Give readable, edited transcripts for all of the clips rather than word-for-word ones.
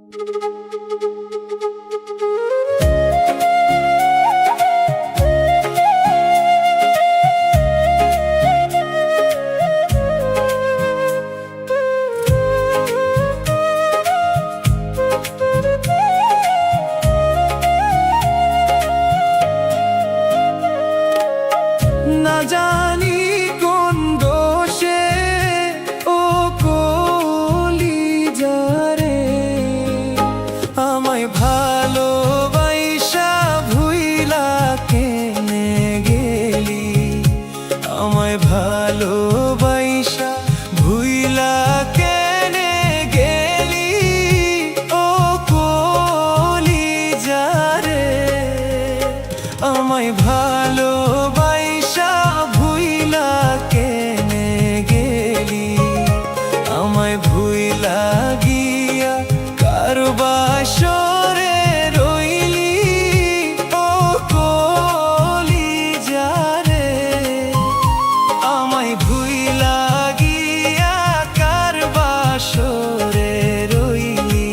না জানি কোন দোষে ও কলিজারে আমায় ভালোবাসা ভুইলা কেনে গেলি, আমায় ভালোবাসা ভুইলা কেনে গেলি ও কলিজারে আমায় ভালোবাসা ভুইলা কেনে গেলি, আমায় ভুইলা গিয়া কার বাসরে রইলি ও কলিজারে আমায় ভুইলা গিয়া কার বাসরে রইলি,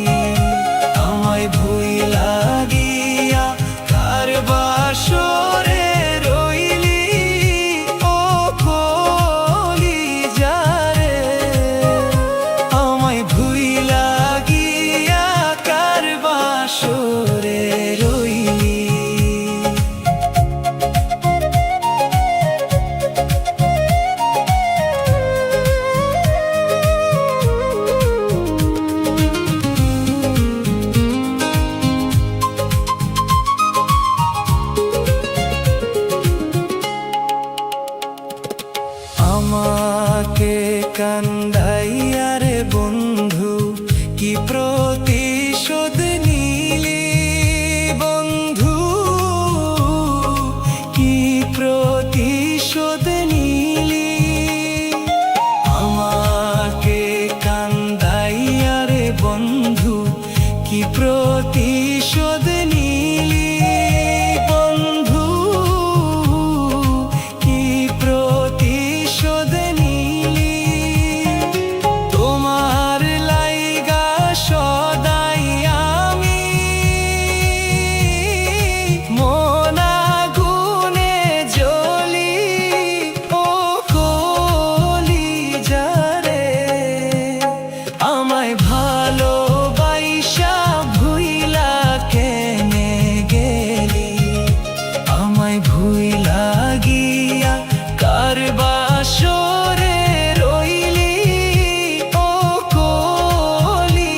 আমায় ভুইলা গিয়া কার বাসরে রইলি ও কলিজারে আমায় ভুইলা গিয়া কার বাসরে রইলি। আমাকে কান্দাইয়া রে বন্ধু কি প্রতিশোধ নিলি, বন্ধু কি প্রতিশোধ নিলি, আমাকে কান্দাইয়া রে বন্ধু কি প্রতিশোধ নিলি, বন্ধু কি প্রতিশোধ নিলি। তোমার লাইগা সদাই আমি মন আগুনে জ্বলি ও কলিজারে আমায় ভালোবাসা ভুইলা কেনে গেলি, আমায় ভুইলা গিয়া কার বাসরে রইলি ও কলিজারে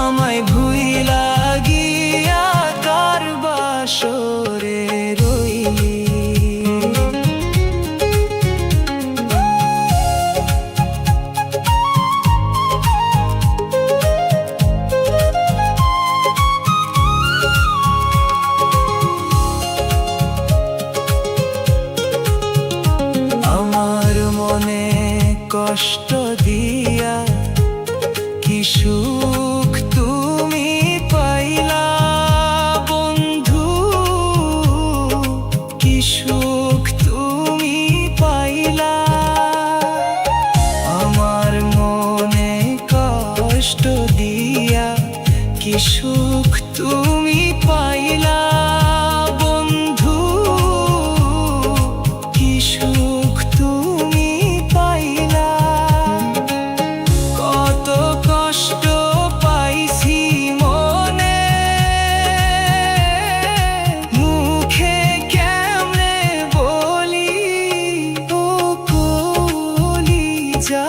আমায় ভুইলা গিয়া কার বাসরে রইলি। আমার মনে কষ্ট দিয়া কি সুখ তুমি পাইলা, বন্ধু কি সুখ তুমি পাইলা, আমার মনে কষ্ট দিয়া কি সুখ তুমি পাইলা, বন্ধু কি সুখ তুমি পাইলা। কত কষ্ট পাইছি মনে মুখে কেমনে বলি ও কলিজা